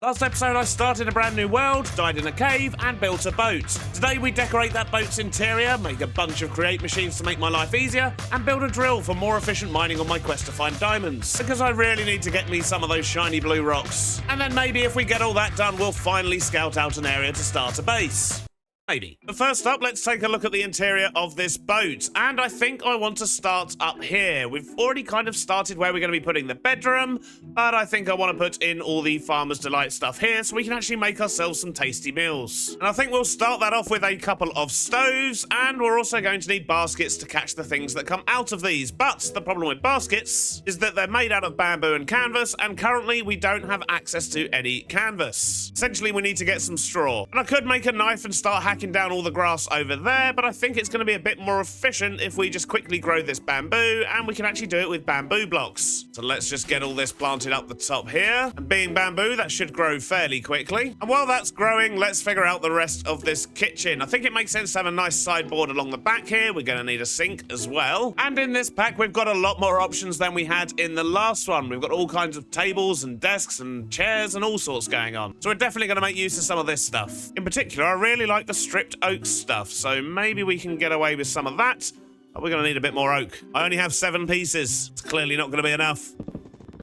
Last episode I started a brand new world, died in a cave, and built a boat. Today we decorate that boat's interior, make a bunch of create machines to make my life easier, and build a drill for more efficient mining on my quest to find diamonds. Because I really need to get me some of those shiny blue rocks. And then maybe if we get all that done, we'll finally scout out an area to start a base. Maybe. But first up, let's take a look at the interior of this boat. And I think I want to start up here. We've already kind of started where we're going to be putting the bedroom, but I think I want to put in all the Farmer's Delight stuff here so we can actually make ourselves some tasty meals. And I think we'll start that off with a couple of stoves, and we're also going to need baskets to catch the things that come out of these. But the problem with baskets is that they're made out of bamboo and canvas, and currently we don't have access to any canvas. Essentially, we need to get some straw. And I could make a knife and start hacking down all the grass over there, but I think it's going to be a bit more efficient if we just quickly grow this bamboo, and we can actually do it with bamboo blocks. So let's just get all this planted up the top here, and being bamboo, that should grow fairly quickly. And while that's growing, let's figure out the rest of this kitchen. I think it makes sense to have a nice sideboard along the back here. We're going to need a sink as well. And in this pack, we've got a lot more options than we had in the last one. We've got all kinds of tables and desks and chairs and all sorts going on. So we're definitely going to make use of some of this stuff. In particular, I really like the stripped oak stuff, so maybe we can get away with some of that. But we're going to need a bit more oak. I only have 7 pieces. It's clearly not going to be enough.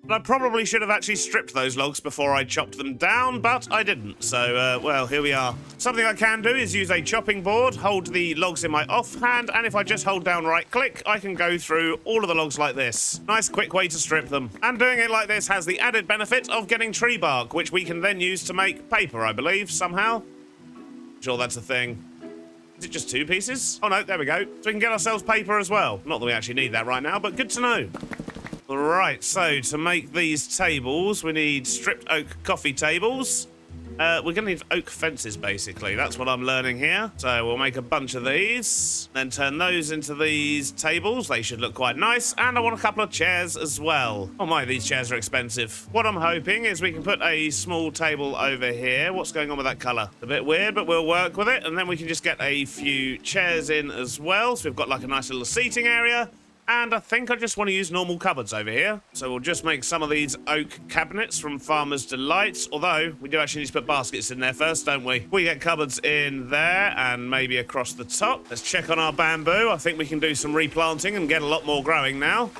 And I probably should have actually stripped those logs before I chopped them down, but I didn't. So, well, here we are. Something I can do is use a chopping board, hold the logs in my offhand, and if I just hold down right-click, I can go through all of the logs like this. Nice, quick way to strip them. And doing it like this has the added benefit of getting tree bark, which we can then use to make paper, I believe, somehow. Sure, that's a thing. Is it just 2 pieces? Oh no, there we go. So we can get ourselves paper as well. Not that we actually need that right now, but good to know. Right, so to make these tables, we need stripped oak coffee tables. We're going to need oak fences, basically. That's what I'm learning here. So we'll make a bunch of these, then turn those into these tables. They should look quite nice. And I want a couple of chairs as well. Oh my, these chairs are expensive. What I'm hoping is we can put a small table over here. What's going on with that colour? A bit weird, but we'll work with it. And then we can just get a few chairs in as well. So we've got like a nice little seating area. And I think I just want to use normal cupboards over here. So we'll just make some of these oak cabinets from Farmer's Delight. Although, we do actually need to put baskets in there first, don't we? We get cupboards in there and maybe across the top. Let's check on our bamboo. I think we can do some replanting and get a lot more growing now.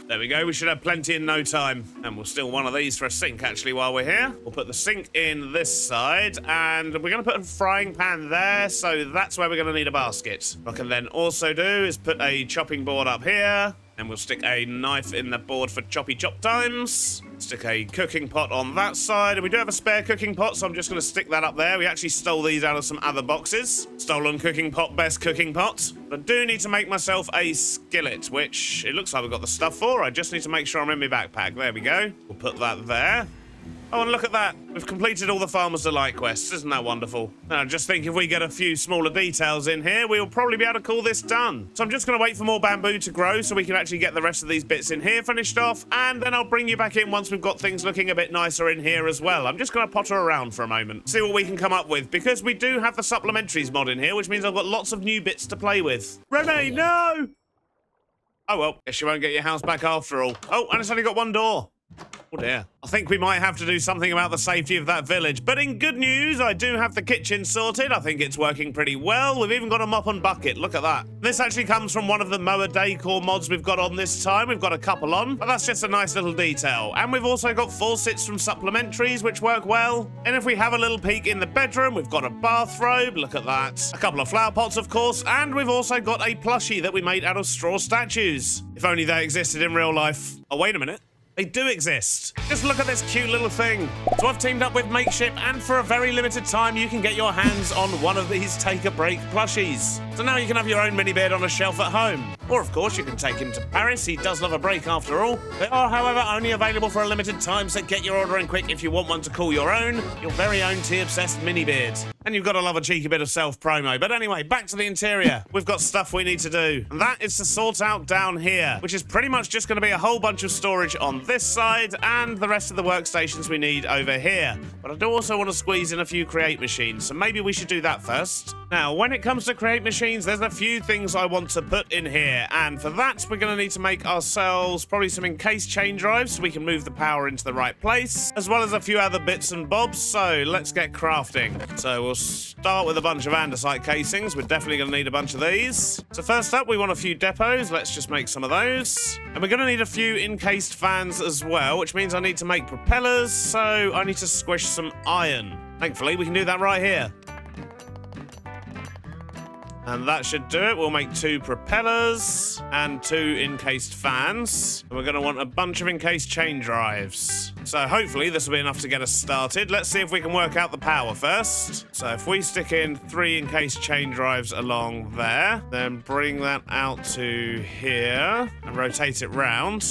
There we go, we should have plenty in no time. And we'll steal one of these for a sink, actually, while we're here. We'll put the sink in this side, and we're going to put a frying pan there, so that's where we're going to need a basket. What I can then also do is put a chopping board up here, and we'll stick a knife in the board for choppy chop times. Stick a cooking pot on that side, and we do have a spare cooking pot, so I'm just going to stick that up there. We actually stole these out of some other boxes. Stolen cooking pot, best cooking pot. But I do need to make myself a skillet, which it looks like we've got the stuff for. I just need to make sure I'm in my backpack. There we go. We'll put that there. Oh, and look at that. We've completed all the Farmer's Delight quests. Isn't that wonderful? Now, I just think if we get a few smaller details in here, we'll probably be able to call this done. So I'm just going to wait for more bamboo to grow so we can actually get the rest of these bits in here finished off, and then I'll bring you back in once we've got things looking a bit nicer in here as well. I'm just going to potter around for a moment, see what we can come up with, because we do have the supplementaries mod in here, which means I've got lots of new bits to play with. Remy, no! Oh, well, guess you won't get your house back after all. Oh, and it's only got one door. Oh dear. I think we might have to do something about the safety of that village. But in good news, I do have the kitchen sorted. I think it's working pretty well. We've even got a mop and bucket. Look at that. This actually comes from one of the mower decor mods we've got on this time. We've got a couple on, but that's just a nice little detail. And we've also got faucets from supplementaries, which work well. And if we have a little peek in the bedroom, we've got a bathrobe. Look at that. A couple of flower pots, of course. And we've also got a plushie that we made out of straw statues. If only they existed in real life. Oh, wait a minute. They do exist. Just look at this cute little thing. So I've teamed up with Makeship, and for a very limited time, you can get your hands on one of these Take a Break plushies. So now you can have your own mini bed on a shelf at home. Or, of course, you can take him to Paris. He does love a break after all. They are, however, only available for a limited time, so get your order in quick if you want one to call your own. Your very own tea-obsessed mini beard. And you've got to love a cheeky bit of self-promo. But anyway, back to the interior. We've got stuff we need to do. And that is to sort out down here, which is pretty much just going to be a whole bunch of storage on this side and the rest of the workstations we need over here. but I do also want to squeeze in a few create machines, so maybe we should do that first. Now, when it comes to create machines, there's a few things I want to put in here, and for that, we're going to need to make ourselves probably some encased chain drives so we can move the power into the right place, as well as a few other bits and bobs, so let's get crafting. So we'll start with a bunch of andesite casings. We're definitely going to need a bunch of these. So first up, we want a few depots. Let's just make some of those. And we're going to need a few encased fans as well, which means I need to make propellers, so I need to squish some iron. Thankfully, we can do that right here. And that should do it. We'll make 2 propellers and 2 encased fans. And we're going to want a bunch of encased chain drives. So hopefully this will be enough to get us started. Let's see if we can work out the power first. So if we stick in 3 encased chain drives along there, then bring that out to here and rotate it round.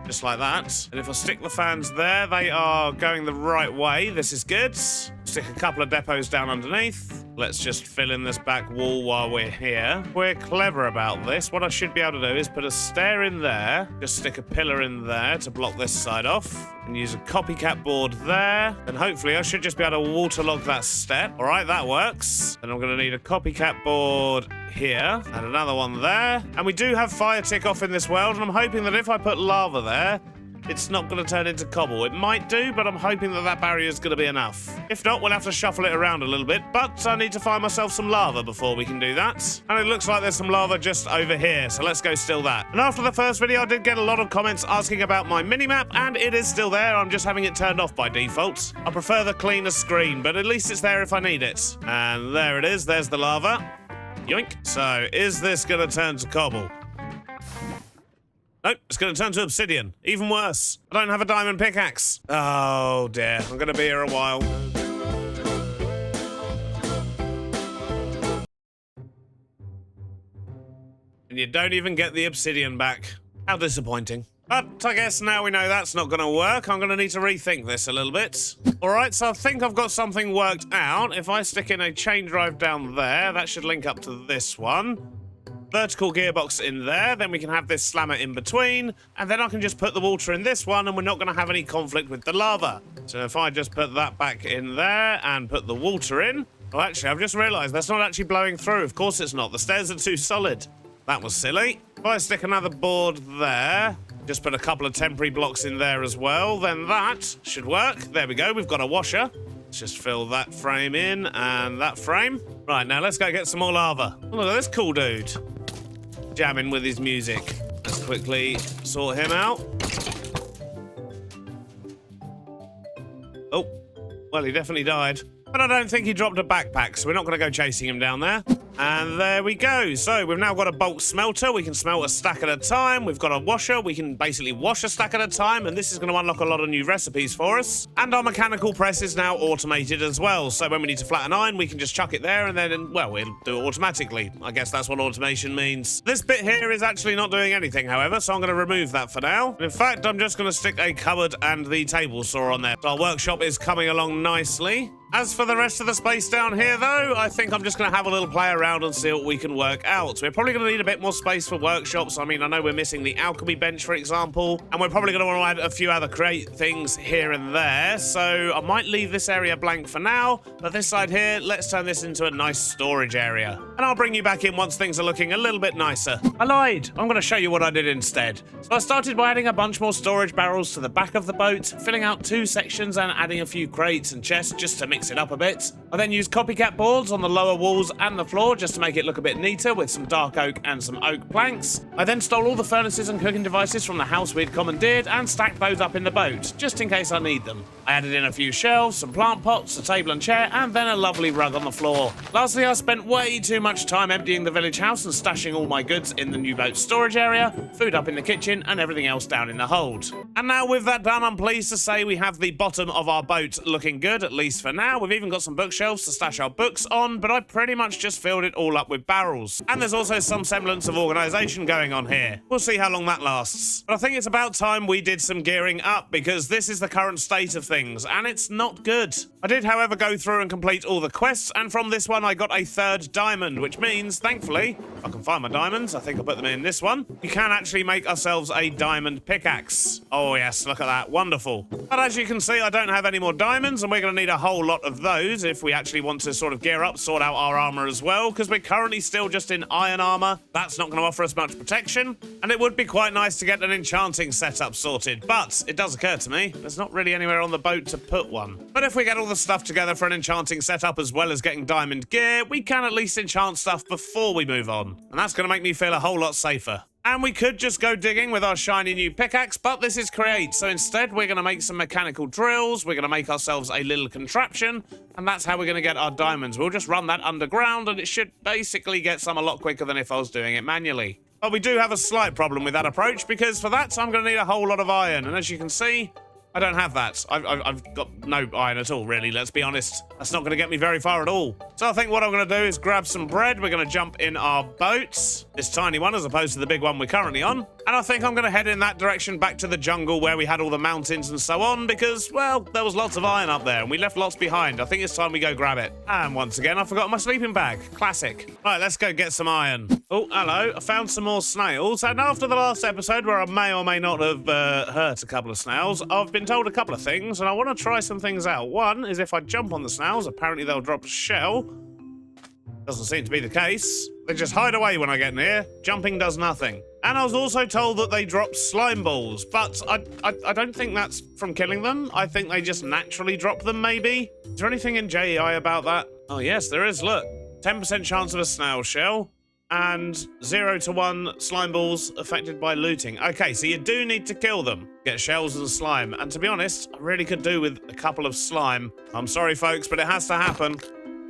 Just like that. And if I stick the fans there, they are going the right way. This is good. Stick a couple of depots down underneath. Let's just fill in this back wall while we're here. We're clever about this. What I should be able to do is put a stair in there, just stick a pillar in there to block this side off, and use a copycat board there. And hopefully I should just be able to waterlog that step. All right, that works. And I'm going to need a copycat board here and another one there. And we do have fire tick off in this world, and I'm hoping that if I put lava there, it's not going to turn into cobble. It might do, but I'm hoping that that barrier is going to be enough. If not, we'll have to shuffle it around a little bit, but I need to find myself some lava before we can do that. And it looks like there's some lava just over here, so let's go steal that. And after the first video, I did get a lot of comments asking about my minimap, and it is still there. I'm just having it turned off by default. I prefer the cleaner screen, but at least it's there if I need it. And there it is. There's the lava. Yoink. So, is this going to turn to cobble? Nope, it's going to turn to obsidian. Even worse. I don't have a diamond pickaxe. Oh, dear. I'm going to be here a while. And you don't even get the obsidian back. How disappointing. But I guess now we know that's not going to work. I'm going to need to rethink this a little bit. All right, so I think I've got something worked out. If I stick in a chain drive down there, that should link up to this one. Vertical gearbox in there, then we can have this slammer in between, and then I can just put the water in this one, and we're not going to have any conflict with the lava. So if I just put that back in there and put the water in... Oh, actually, I've just realised that's not actually blowing through. Of course it's not. The stairs are too solid. That was silly. If I stick another board there, just put a couple of temporary blocks in there as well, then that should work. There we go. We've got a washer. Let's just fill that frame in and that frame. Right, now let's go get some more lava. Oh, look at this cool dude. Jamming with his music. Let's quickly sort him out. Oh, well, he definitely died. But I don't think he dropped a backpack, so we're not going to go chasing him down there. And there we go. So we've now got a bulk smelter. We can smelt a stack at a time. We've got a washer. We can basically wash a stack at a time, and this is going to unlock a lot of new recipes for us. And our mechanical press is now automated as well. So when we need to flatten iron, we can just chuck it there, and then, well, it'll do it automatically. I guess that's what automation means. This bit here is actually not doing anything, however, so I'm going to remove that for now. And in fact, I'm just going to stick a cupboard and the table saw on there. So our workshop is coming along nicely. As for the rest of the space down here, though, I think I'm just going to have a little play around and see what we can work out. We're probably going to need a bit more space for workshops. I mean, I know we're missing the alchemy bench, for example, and we're probably going to want to add a few other create things here and there, so I might leave this area blank for now, but this side here, let's turn this into a nice storage area. And I'll bring you back in once things are looking a little bit nicer. I lied. I'm going to show you what I did instead. So I started by adding a bunch more storage barrels to the back of the boat, filling out 2 sections and adding a few crates and chests just to mix it up a bit. I then used copycat boards on the lower walls and the floor just to make it look a bit neater with some dark oak and some oak planks. I then stole all the furnaces and cooking devices from the house we'd commandeered and stacked those up in the boat, just in case I need them. I added in a few shelves, some plant pots, a table and chair, and then a lovely rug on the floor. Lastly, I spent way too much time emptying the village house and stashing all my goods in the new boat storage area, food up in the kitchen, and everything else down in the hold. And now with that done, I'm pleased to say we have the bottom of our boat looking good, at least for now. now. We've even got some bookshelves to stash our books on, but I pretty much just filled it all up with barrels. And there's also some semblance of organisation going on here. We'll see how long that lasts. But I think it's about time we did some gearing up, because this is the current state of things, and it's not good. I did, however, go through and complete all the quests, and from this one I got a 3rd diamond, which means, thankfully, I can find my diamonds. I think I'll put them in this one. We can actually make ourselves a diamond pickaxe. Oh yes, look at that. Wonderful. But as you can see, I don't have any more diamonds, and we're going to need a whole lot of those if we actually want to sort of gear up, sort out our armor as well, because we're currently still just in iron armor. That's not going to offer us much protection, and it would be quite nice to get an enchanting setup sorted. But it does occur to me, there's not really anywhere on the boat to put one. But if we get all the stuff together for an enchanting setup as well as getting diamond gear, we can at least enchant stuff before we move on. And that's going to make me feel a whole lot safer. And we could just go digging with our shiny new pickaxe, but this is create, so instead we're going to make some mechanical drills, we're going to make ourselves a little contraption, and that's how we're going to get our diamonds. We'll just run that underground, and it should basically get some a lot quicker than if I was doing it manually. But we do have a slight problem with that approach, because for that I'm going to need a whole lot of iron, and as you can see, I don't have that. I've got no iron at all, really, let's be honest. That's not going to get me very far at all. So I think what I'm going to do is grab some bread. We're going to jump in our boat, this tiny one as opposed to the big one we're currently on. And I think I'm going to head in that direction back to the jungle where we had all the mountains and so on because, well, there was lots of iron up there and we left lots behind. I think it's time we go grab it. And once again, I forgot my sleeping bag. Classic. All right, let's go get some iron. Oh, hello. I found some more snails. And after the last episode where I may or may not have hurt a couple of snails, I've been told a couple of things and I want to try some things out. One is if I jump on the snails, apparently they'll drop a shell. Doesn't seem to be the case. They just hide away when I get near. Jumping does nothing. And I was also told that they drop slime balls, but I don't think that's from killing them. I think they just naturally drop them, maybe. Is there anything in JEI about that? Oh, yes, there is. Look, 10% chance of a snail shell and 0 to 1 slime balls affected by looting. Okay, so you do need to kill them. Get shells and slime. And to be honest, I really could do with a couple of slime. I'm sorry, folks, but it has to happen.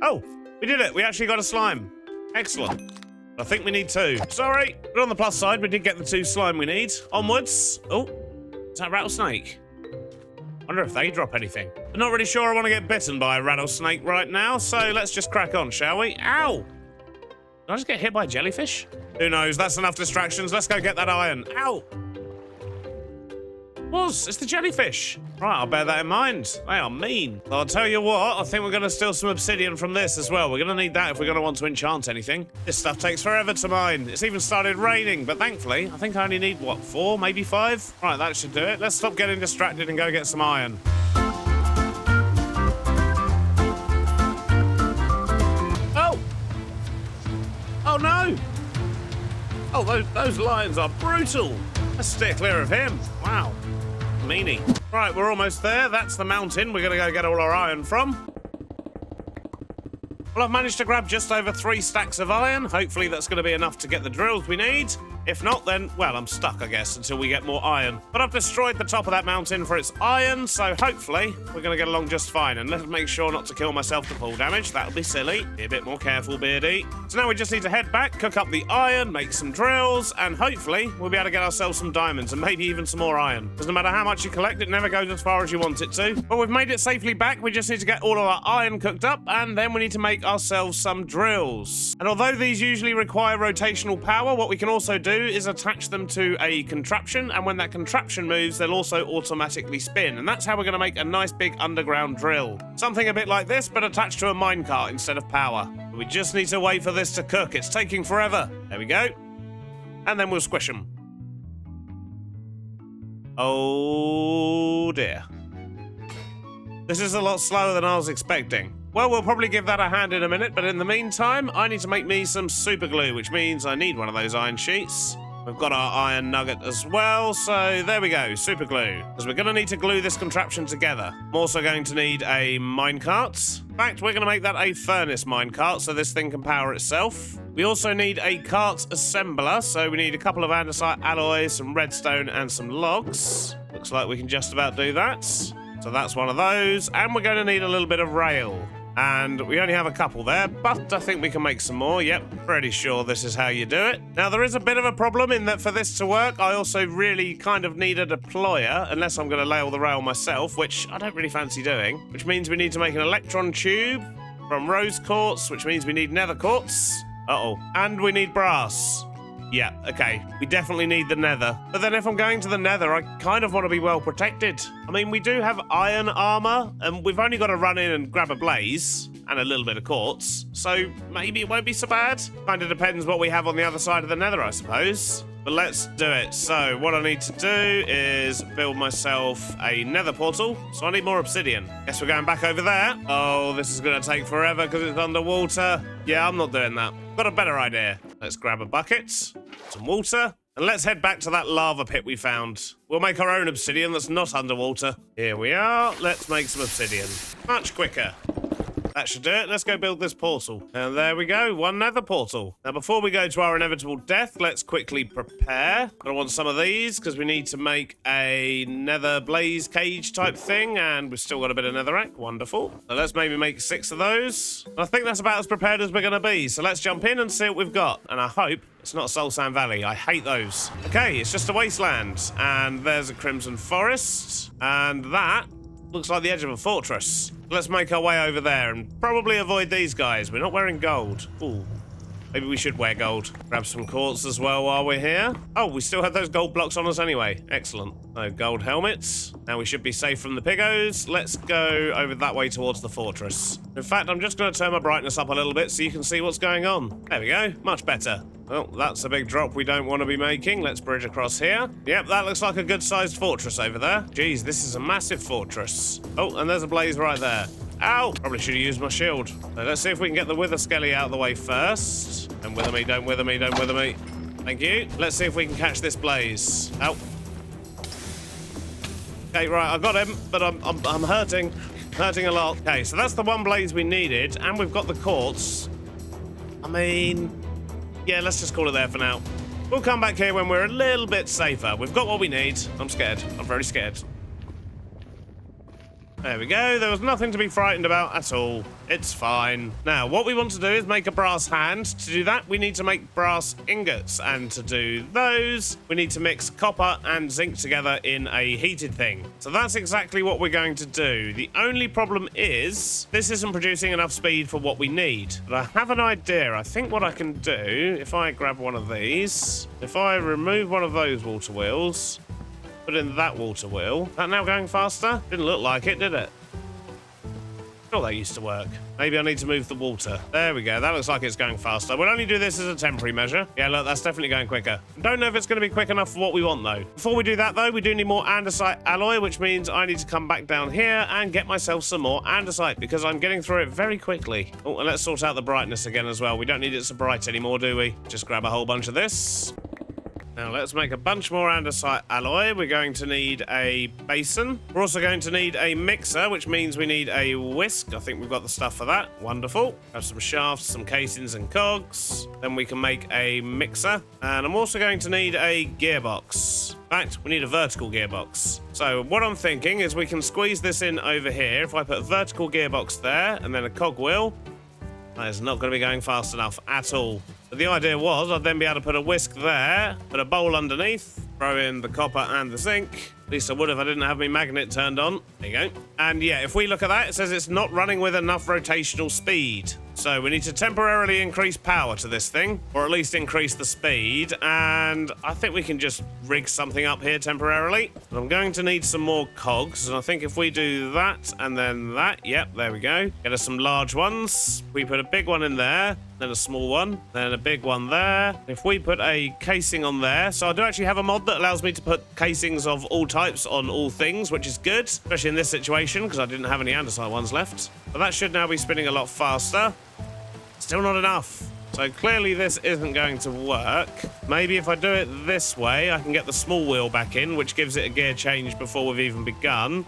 Oh, we did it. We actually got a slime. Excellent. I think we need 2. Sorry. But on the plus side, we did get the 2 slime we need. Onwards. Oh, is that a rattlesnake? Wonder if they drop anything. I'm not really sure I want to get bitten by a rattlesnake right now, so let's just crack on, shall we? Ow! Did I just get hit by a jellyfish? Who knows? That's enough distractions. Let's go get that iron. Ow! It's the jellyfish. Right, I'll bear that in mind. They are mean. I'll tell you what, I think we're going to steal some obsidian from this as well. We're going to need that if we're going to want to enchant anything. This stuff takes forever to mine. It's even started raining, but thankfully, I think I only need, what, 4, maybe 5? Right, that should do it. Let's stop getting distracted and go get some iron. Oh! Oh, no! Oh, those lions are brutal. Let's steer clear of him. Wow. Meanie. Right, we're almost there. That's the mountain we're going to go get all our iron from. Well, I've managed to grab just over 3 stacks of iron. Hopefully that's going to be enough to get the drills we need. If not, then, well, I'm stuck, I guess, until we get more iron. But I've destroyed the top of that mountain for its iron, so hopefully we're going to get along just fine. And let's make sure not to kill myself to fall damage. That'll be silly. Be a bit more careful, Beardy. So now we just need to head back, cook up the iron, make some drills, and hopefully we'll be able to get ourselves some diamonds and maybe even some more iron. Because no matter how much you collect, it never goes as far as you want it to. But we've made it safely back. We just need to get all of our iron cooked up, and then we need to make ourselves some drills. And although these usually require rotational power, what we can also do is attach them to a contraption, and when that contraption moves, they'll also automatically spin, and that's how we're going to make a nice big underground drill. Something a bit like this, but attached to a minecart instead of power. We just need to wait for this to cook. It's taking forever. There we go. And then we'll squish them. Oh dear. This is a lot slower than I was expecting. Well, we'll probably give that a hand in a minute, but in the meantime, I need to make me some super glue, which means I need one of those iron sheets. We've got our iron nugget as well, so there we go, super glue. Because we're going to need to glue this contraption together. I'm also going to need a minecart. In fact, we're going to make that a furnace minecart so this thing can power itself. We also need a cart assembler, so we need a couple of andesite alloys, some redstone, and some logs. Looks like we can just about do that. So that's one of those, and we're going to need a little bit of rail. And we only have a couple there, but I think we can make some more. Yep, pretty sure this is how you do it. Now, there is a bit of a problem in that for this to work, I also really kind of need a deployer, unless I'm going to lay all the rail myself, which I don't really fancy doing, which means we need to make an electron tube from rose quartz, which means we need nether quartz. Uh-oh. And we need brass. Yeah, okay. We definitely need the nether. But then if I'm going to the nether, I kind of want to be well protected. I mean, we do have iron armor, and we've only got to run in and grab a blaze and a little bit of quartz. So maybe it won't be so bad. Kind of depends what we have on the other side of the nether, I suppose. But let's do it. So what I need to do is build myself a nether portal. So I need more obsidian. Guess we're going back over there. Oh, this is going to take forever because it's underwater. Yeah, I'm not doing that. Got a better idea. Let's grab a bucket, some water, and let's head back to that lava pit we found. We'll make our own obsidian that's not underwater. Here we are. Let's make some obsidian. Much quicker. That should do it. Let's go build this portal. And there we go, one nether portal. Now, before we go to our inevitable death, let's quickly prepare. I want some of these because we need to make a nether blaze cage type thing, and we've still got a bit of netherrack. Wonderful. So let's maybe make 6 of those. I think that's about as prepared as we're going to be. So let's jump in and see what we've got. And I hope it's not Soul Sand Valley. I hate those. Okay, it's just a wasteland. And there's a crimson forest. And that looks like the edge of a fortress. Let's make our way over there and probably avoid these guys. We're not wearing gold. Ooh. Maybe we should wear gold. Grab some quartz as well while we're here. Oh, we still have those gold blocks on us anyway. Excellent. So gold helmets. Now we should be safe from the piggos. Let's go over that way towards the fortress. In fact, I'm just going to turn my brightness up a little bit so you can see what's going on. There we go. Much better. Well, that's a big drop we don't want to be making. Let's bridge across here. Yep, that looks like a good-sized fortress over there. Geez, this is a massive fortress. Oh, and there's a blaze right there. Ow! Probably should have used my shield. So let's see if we can get the wither skelly out of the way first. Don't wither me, don't wither me, don't wither me. Thank you. Let's see if we can catch this blaze. Ow. Okay, right, I got him, but I'm hurting. Hurting a lot. Okay, so that's the one blaze we needed, and we've got the quartz. I mean, yeah, let's just call it there for now. We'll come back here when we're a little bit safer. We've got what we need. I'm scared. I'm very scared. There we go. There was nothing to be frightened about at all. It's fine. Now, what we want to do is make a brass hand. To do that, we need to make brass ingots. And to do those, we need to mix copper and zinc together in a heated thing. So that's exactly what we're going to do. The only problem is this isn't producing enough speed for what we need. But I have an idea. I think what I can do, if I grab one of these, if I remove one of those water wheels, put in that water wheel. Is that now going faster? Didn't look like it, did it? Oh, that used to work. Maybe I need to move the water. There we go. That looks like it's going faster. We'll only do this as a temporary measure. Yeah, look, that's definitely going quicker. Don't know if it's going to be quick enough for what we want, though. Before we do that, though, we do need more andesite alloy, which means I need to come back down here and get myself some more andesite because I'm getting through it very quickly. Oh, and let's sort out the brightness again as well. We don't need it so bright anymore, do we? Just grab a whole bunch of this. Now let's make a bunch more andesite alloy. We're going to need a basin. We're also going to need a mixer, which means we need a whisk. I think we've got the stuff for that. Wonderful. Have some shafts, some casings and cogs. Then we can make a mixer. And I'm also going to need a gearbox. In fact, we need a vertical gearbox. So what I'm thinking is we can squeeze this in over here. If I put a vertical gearbox there and then a cogwheel, that is not going to be going fast enough at all. But the idea was I'd then be able to put a whisk there, put a bowl underneath, throw in the copper and the zinc. At least I would if I didn't have my magnet turned on. There you go. And yeah, if we look at that, it says it's not running with enough rotational speed. So we need to temporarily increase power to this thing, or at least increase the speed. And I think we can just rig something up here temporarily. But I'm going to need some more cogs. And I think if we do that and then that, yep, there we go. Get us some large ones. We put a big one in there, then a small one, then a big one there. If we put a casing on there, so I do actually have a mod that allows me to put casings of all types on all things, which is good, especially in this situation because I didn't have any andesite ones left. But that should now be spinning a lot faster. Still not enough. So clearly this isn't going to work. Maybe if I do it this way, I can get the small wheel back in, which gives it a gear change before we've even begun.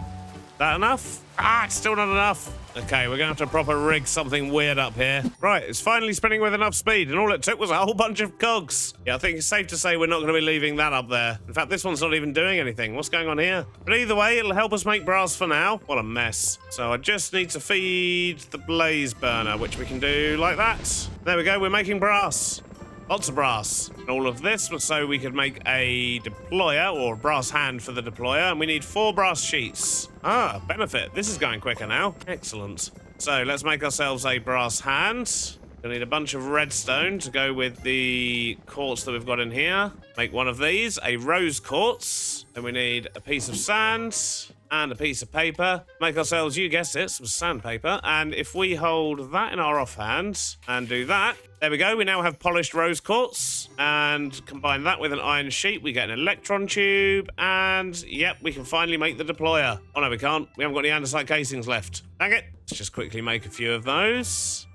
That enough? Ah, it's still not enough. Okay, we're going to have to proper rig something weird up here. Right, it's finally spinning with enough speed, and all it took was a whole bunch of cogs. Yeah, I think it's safe to say we're not going to be leaving that up there. In fact, this one's not even doing anything. What's going on here? But either way, it'll help us make brass for now. What a mess. So I just need to feed the blaze burner, which we can do like that. There we go, we're making brass. Lots of brass. And all of this was so we could make a deployer, or a brass hand for the deployer, and we need 4 brass sheets. Ah, benefit. This is going quicker now. Excellent. So let's make ourselves a brass hand. Gonna need a bunch of redstone to go with the quartz that we've got in here. Make one of these, a rose quartz. Then we need a piece of sand and a piece of paper. Make ourselves, you guessed it, some sandpaper. And if we hold that in our offhand and do that, there we go. We now have polished rose quartz, and combine that with an iron sheet. We get an electron tube, and yep, we can finally make the deployer. Oh no, we can't. We haven't got any andesite casings left. Dang it. Let's just quickly make a few of those.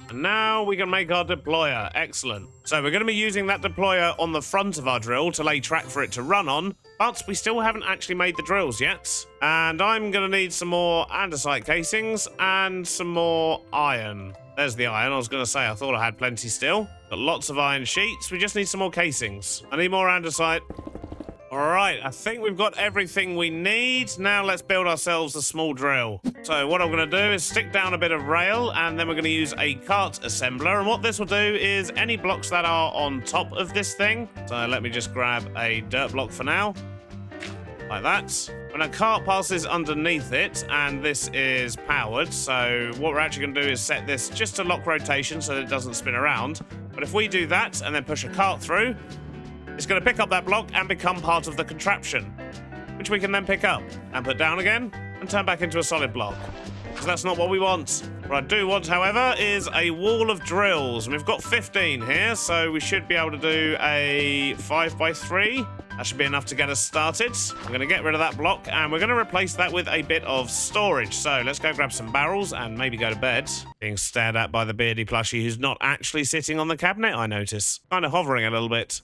And now we can make our deployer. Excellent. So we're going to be using that deployer on the front of our drill to lay track for it to run on, but we still haven't actually made the drills yet. And I'm going to need some more andesite casings and some more iron. There's the iron. I was going to say, I thought I had plenty still. Got lots of iron sheets. We just need some more casings. I need more andesite. All right, I think we've got everything we need. Now let's build ourselves a small drill. So what I'm going to do is stick down a bit of rail, and then we're going to use a cart assembler. And what this will do is any blocks that are on top of this thing. So let me just grab a dirt block for now. Like that. When a cart passes underneath it, and this is powered, so what we're actually going to do is set this just to lock rotation so that it doesn't spin around. But if we do that and then push a cart through, it's going to pick up that block and become part of the contraption, which we can then pick up and put down again and turn back into a solid block. So that's not what we want. What I do want, however, is a wall of drills. And we've got 15 here, so we should be able to do a 5x3. That should be enough to get us started. I'm going to get rid of that block, and we're going to replace that with a bit of storage. So let's go grab some barrels and maybe go to bed. Being stared at by the beardy plushie who's not actually sitting on the cabinet, I notice. Kind of hovering a little bit.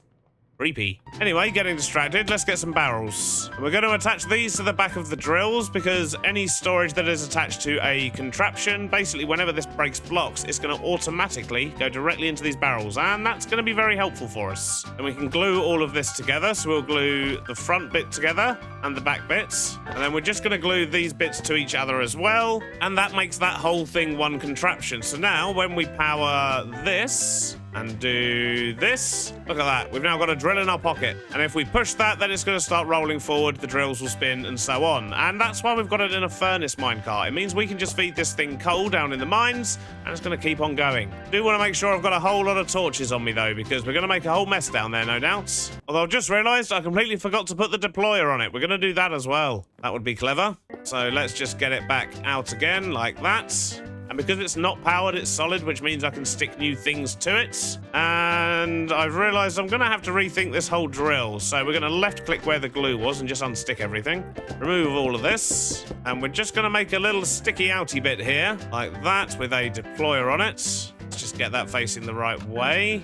Creepy. Anyway, getting distracted, let's get some barrels. We're going to attach these to the back of the drills because any storage that is attached to a contraption, basically whenever this breaks blocks, it's going to automatically go directly into these barrels, and that's going to be very helpful for us. And we can glue all of this together, so we'll glue the front bit together and the back bits, and then we're just going to glue these bits to each other as well, and that makes that whole thing one contraption. So now when we power this and do this, look at that, we've now got a drill in our pocket, and if we push that, then it's going to start rolling forward, the drills will spin and so on. And that's why we've got it in a furnace minecart. It means we can just feed this thing coal down in the mines, and it's going to keep on going. Do want to make sure I've got a whole lot of torches on me though, because we're going to make a whole mess down there, no doubt. Although I've just realized I completely forgot to put the deployer on it. We're going to do that as well. That would be clever. So let's just get it back out again like that. And because it's not powered, it's solid, which means I can stick new things to it. And I've realized I'm going to have to rethink this whole drill. So we're going to left click where the glue was and just unstick everything. Remove all of this. And we're just going to make a little sticky outy bit here, like that, with a deployer on it. Let's just get that facing the right way.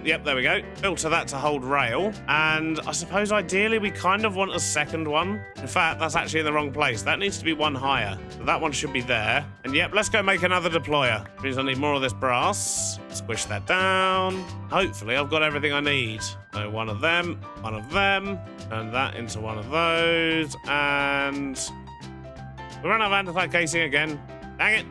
Yep, there we go. Filter that to hold rail. And I suppose ideally we kind of want a second one. In fact, that's actually in the wrong place. That needs to be one higher. So that one should be there. And yep, let's go make another deployer. Means I need more of this brass. Squish that down. Hopefully I've got everything I need. So one of them, turn that into one of those. And we run out of andesite casing again. Dang it.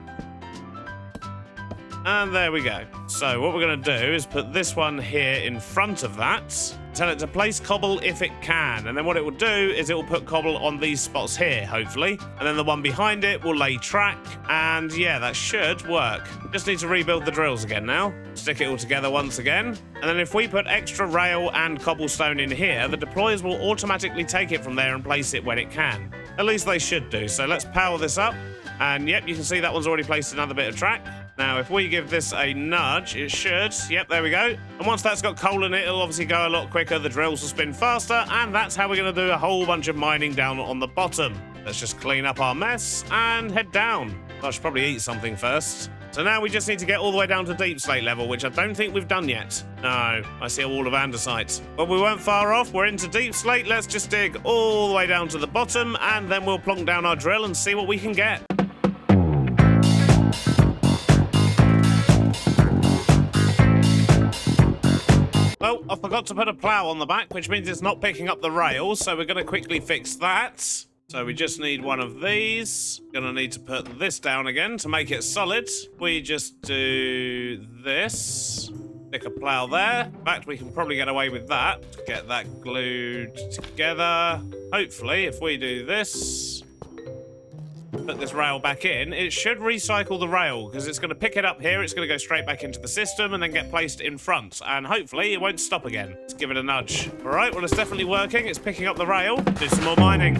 And there we go. So what we're going to do is put this one here in front of that. Tell it to place cobble if it can. And then what it will do is it will put cobble on these spots here, hopefully. And then the one behind it will lay track. And yeah, that should work. Just need to rebuild the drills again now. Stick it all together once again. And then if we put extra rail and cobblestone in here, the deployers will automatically take it from there and place it when it can. At least they should do. So let's power this up. And yep, you can see that one's already placed another bit of track. Now, if we give this a nudge, it should. Yep, there we go. And once that's got coal in it, it'll obviously go a lot quicker. The drills will spin faster. And that's how we're going to do a whole bunch of mining down on the bottom. Let's just clean up our mess and head down. I should probably eat something first. So now we just need to get all the way down to deep slate level, which I don't think we've done yet. No, I see a wall of andesite. But we weren't far off. We're into deep slate. Let's just dig all the way down to the bottom, and then we'll plonk down our drill and see what we can get. Oh, I forgot to put a plough on the back, which means it's not picking up the rails, so we're going to quickly fix that. So we just need one of these. Gonna need to put this down again to make it solid. We just do this. Stick a plough there. In fact, we can probably get away with that. Get that glued together. Hopefully, if we do this, put this rail back in, it should recycle the rail, because it's going to pick it up here, it's going to go straight back into the system and then get placed in front, and hopefully it won't stop again. Let's give it a nudge. All right, well, it's definitely working. It's picking up the rail. Do some more mining.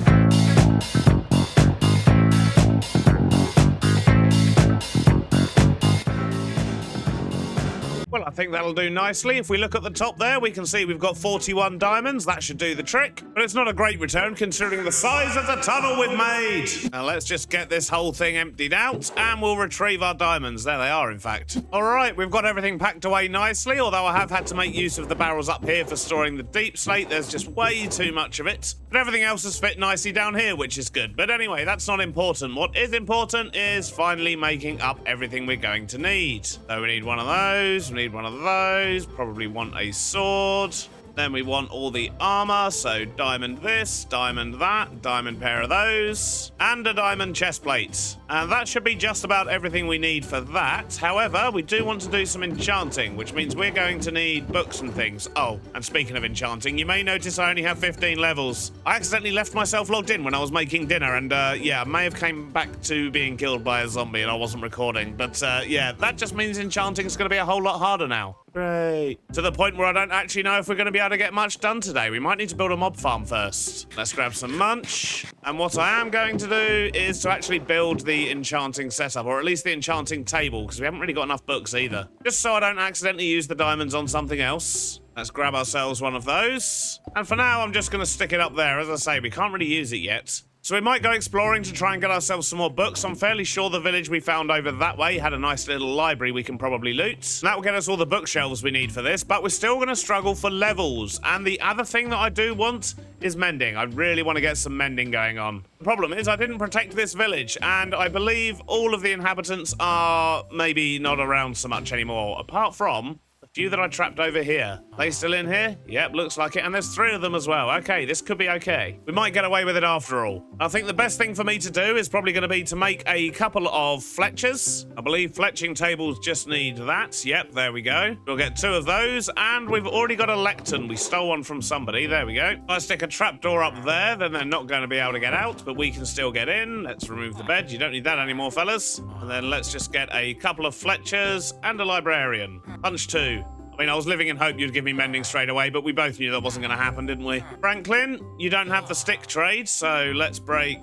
Well, I think that'll do nicely. If we look at the top there, we can see we've got 41 diamonds. That should do the trick. But it's not a great return considering the size of the tunnel we've made. Now let's just get this whole thing emptied out and we'll retrieve our diamonds. There they are, in fact. All right, we've got everything packed away nicely, although I have had to make use of the barrels up here for storing the deep slate. There's just way too much of it. But everything else has fit nicely down here, which is good. But anyway, that's not important. What is important is finally making up everything we're going to need. So we need one of those. We need one of those, probably want a sword. Then we want all the armor, so diamond this, diamond that, diamond pair of those, and a diamond chest plate. And that should be just about everything we need for that. However, we do want to do some enchanting, which means we're going to need books and things. Oh, and speaking of enchanting, you may notice I only have 15 levels. I accidentally left myself logged in when I was making dinner, and yeah, I may have came back to being killed by a zombie and I wasn't recording. But yeah, that just means enchanting is going to be a whole lot harder now. Great. To the point where I don't actually know if we're going to be able to get much done today. We might need to build a mob farm first. Let's grab some munch. And what I am going to do is to actually build the enchanting setup, or at least the enchanting table, because we haven't really got enough books either. Just so I don't accidentally use the diamonds on something else. Let's grab ourselves one of those. And for now, I'm just going to stick it up there. As I say, we can't really use it yet. So we might go exploring to try and get ourselves some more books. I'm fairly sure the village we found over that way had a nice little library we can probably loot. And that will get us all the bookshelves we need for this, but we're still going to struggle for levels. And the other thing that I do want is mending. I really want to get some mending going on. The problem is I didn't protect this village, and I believe all of the inhabitants are maybe not around so much anymore, apart from few that I trapped over here. They still in here? Yep, looks like it. And there's 3 of them as well. Okay, this could be okay. We might get away with it after all. I think the best thing for me to do is probably going to be to make a couple of fletchers. I believe fletching tables just need that. Yep, there we go. We'll get 2 of those. And we've already got a lectern. We stole one from somebody. There we go. If I stick a trapdoor up there, then they're not going to be able to get out, but we can still get in. Let's remove the bed. You don't need that anymore, fellas. And then let's just get a couple of fletchers and a librarian. Punch 2. I mean, I was living in hope you'd give me mending straight away, but we both knew that wasn't going to happen, didn't we? Franklin, you don't have the stick trade, so let's break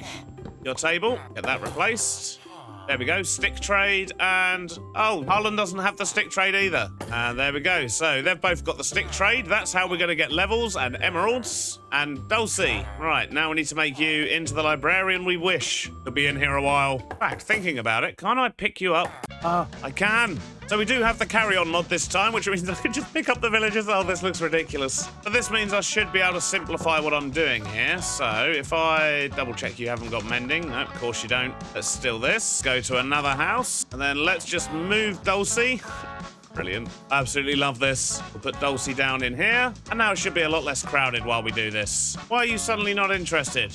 your table. Get that replaced. There we go, stick trade, and oh, Harlan doesn't have the stick trade either. And there we go, so they've both got the stick trade. That's how we're going to get levels and emeralds. And Dulcie, right, now we need to make you into the librarian we wish. Could be in here a while. In fact, thinking about it, can't I pick you up? I can. So we do have the carry-on mod this time, which means I can just pick up the villagers. Oh, this looks ridiculous. But this means I should be able to simplify what I'm doing here. So if I double-check you haven't got mending. No, of course you don't. Let's steal this. Go to another house. And then let's just move Dulcie. Brilliant. I absolutely love this. We'll put Dulcie down in here. And now it should be a lot less crowded while we do this. Why are you suddenly not interested?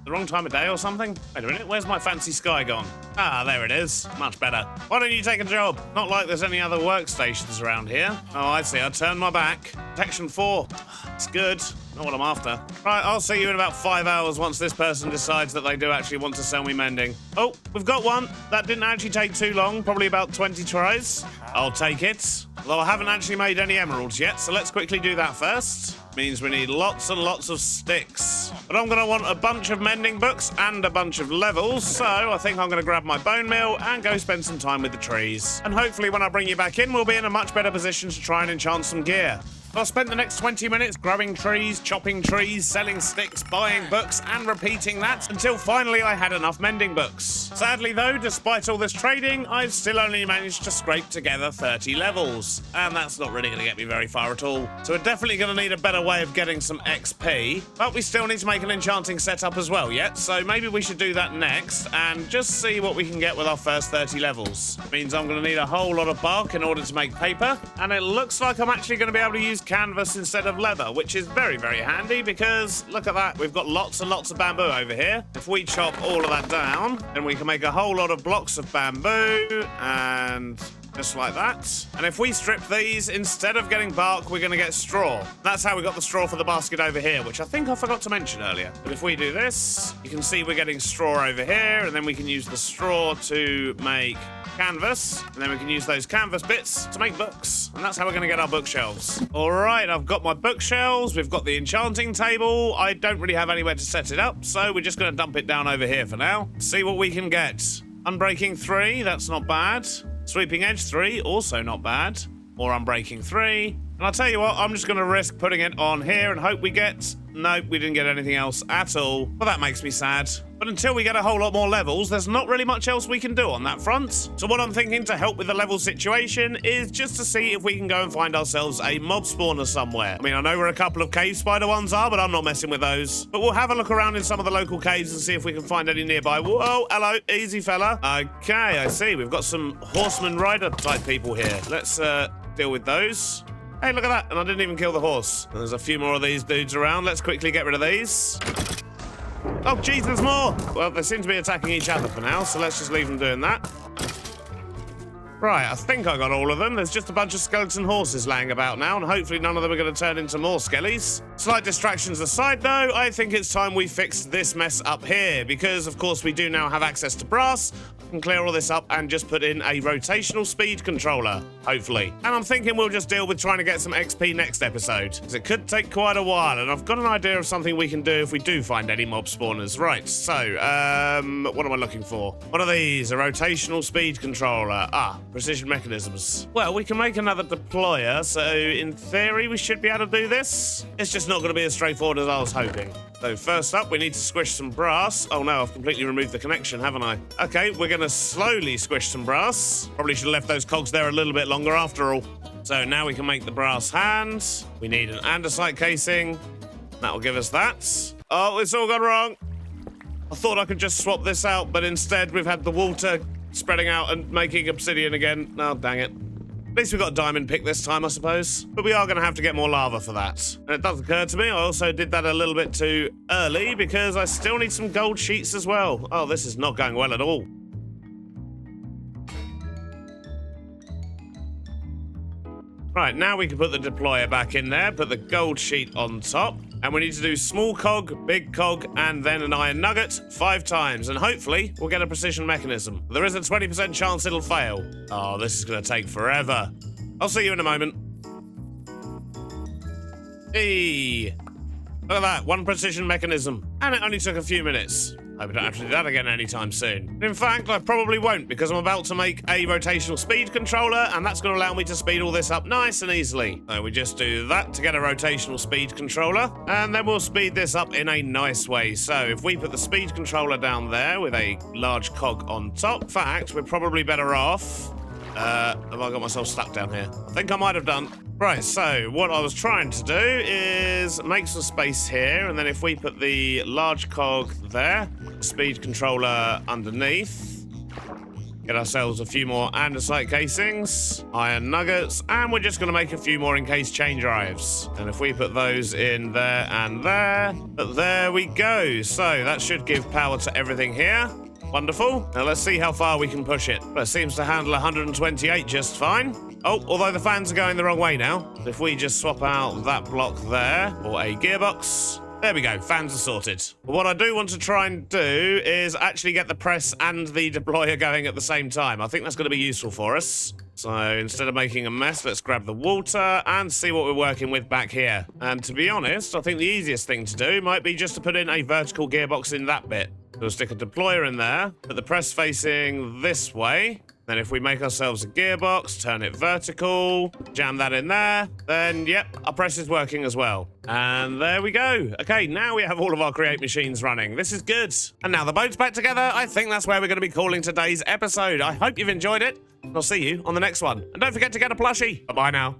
The wrong time of day or something? Wait a minute, where's my fancy sky gone? Ah, there it is. Much better. Why don't you take a job? Not like there's any other workstations around here. Oh, I see. I turned my back. Protection 4. It's good. Not what I'm after. Right, I'll see you in about 5 hours once this person decides that they do actually want to sell me mending. Oh, we've got one. That didn't actually take too long. Probably about 20 tries. I'll take it. Although I haven't actually made any emeralds yet, so let's quickly do that first. Means we need lots and lots of sticks. But I'm going to want a bunch of mending books and a bunch of levels, so I think I'm going to grab my bone meal and go spend some time with the trees. And hopefully when I bring you back in, we'll be in a much better position to try and enchant some gear. I spent the next 20 minutes growing trees, chopping trees, selling sticks, buying books, and repeating that until finally I had enough mending books. Sadly though, despite all this trading, I've still only managed to scrape together 30 levels, and that's not really going to get me very far at all. So we're definitely going to need a better way of getting some XP, but we still need to make an enchanting setup as well yet, so maybe we should do that next and just see what we can get with our first 30 levels. Means I'm going to need a whole lot of bark in order to make paper, and it looks like I'm actually going to be able to use canvas instead of leather, which is very, very handy because look at that, we've got lots and lots of bamboo over here. If we chop all of that down, then we can make a whole lot of blocks of bamboo, and just like that. And if we strip these, instead of getting bark, we're going to get straw. That's how we got the straw for the basket over here, which I think I forgot to mention earlier. But if we do this, you can see we're getting straw over here, and then we can use the straw to make canvas, and then we can use those canvas bits to make books, and that's how we're going to get our bookshelves. All right, I've got my bookshelves, we've got the enchanting table. I don't really have anywhere to set it up, so we're just going to dump it down over here for now. See what we can get. Unbreaking 3, that's not bad. Sweeping edge 3, also not bad. Or unbreaking 3. And I'll tell you what, I'm just going to risk putting it on here and hope we get... Nope, we didn't get anything else at all. Well, that makes me sad. But until we get a whole lot more levels, there's not really much else we can do on that front. So what I'm thinking to help with the level situation is just to see if we can go and find ourselves a mob spawner somewhere. I mean, I know where a couple of cave spider ones are, but I'm not messing with those. But we'll have a look around in some of the local caves and see if we can find any nearby. Whoa, hello, easy fella. Okay, I see. We've got some horseman rider type people here. Let's deal with those. Hey, look at that, and I didn't even kill the horse. And there's a few more of these dudes around. Let's quickly get rid of these. Oh, geez, there's more. Well, they seem to be attacking each other for now, so let's just leave them doing that. Right, I think I got all of them. There's just a bunch of skeleton horses laying about now, and hopefully none of them are going to turn into more skellies. Slight distractions aside, though, I think it's time we fix this mess up here, because, of course, we do now have access to brass. I can clear all this up and just put in a rotational speed controller, hopefully. And I'm thinking we'll just deal with trying to get some XP next episode, because it could take quite a while, and I've got an idea of something we can do if we do find any mob spawners. Right, so, what am I looking for? What are these? A rotational speed controller. Precision mechanisms. Well, we can make another deployer, so in theory we should be able to do this. It's just not going to be as straightforward as I was hoping. So first up, we need to squish some brass. Oh no, I've completely removed the connection, haven't I? Okay, we're going to slowly squish some brass. Probably should have left those cogs there a little bit longer after all. So now we can make the brass hand. We need an andesite casing. That'll give us that. Oh, it's all gone wrong. I thought I could just swap this out, but instead we've had the water spreading out and making obsidian again. Oh, dang it. At least we got a diamond pick this time, I suppose. But we are going to have to get more lava for that. And it does occur to me, I also did that a little bit too early because I still need some gold sheets as well. Oh, this is not going well at all. Right, now we can put the deployer back in there, put the gold sheet on top. And we need to do small cog, big cog, and then an iron nugget 5 times. And hopefully, we'll get a precision mechanism. There is a 20% chance it'll fail. Oh, this is going to take forever. I'll see you in a moment. Hey! Look at that, 1 precision mechanism. And it only took a few minutes. Hope I don't have to do that again anytime soon. In fact, I probably won't, because I'm about to make a rotational speed controller, and that's going to allow me to speed all this up nice and easily. So we just do that to get a rotational speed controller, and then we'll speed this up in a nice way. So if we put the speed controller down there with a large cog on top, in fact, we're probably better off... have I got myself stuck down here? I think I might have done. Right, so what I was trying to do is make some space here, and then if we put the large cog there, speed controller underneath, get ourselves a few more andesite casings, iron nuggets, and we're just going to make a few more encased chain drives. And if we put those in there and there, but there we go. So that should give power to everything here. Wonderful. Now let's see how far we can push it. Well, it seems to handle 128 just fine. Oh, although the fans are going the wrong way now. If we just swap out that block there, or a gearbox. There we go, fans are sorted. But what I do want to try and do is actually get the press and the deployer going at the same time. I think that's going to be useful for us. So instead of making a mess, let's grab the water and see what we're working with back here. And to be honest, I think the easiest thing to do might be just to put in a vertical gearbox in that bit. We'll stick a deployer in there, put the press facing this way, Then if we make ourselves a gearbox, turn it vertical, jam that in there, then yep, our press is working as well. And there we go. Okay, now we have all of our create machines running. This is good. And now the boat's back together, I think that's where we're going to be calling today's episode. I hope you've enjoyed it. I'll see you on the next one. And don't forget to get a plushie. Bye-bye now.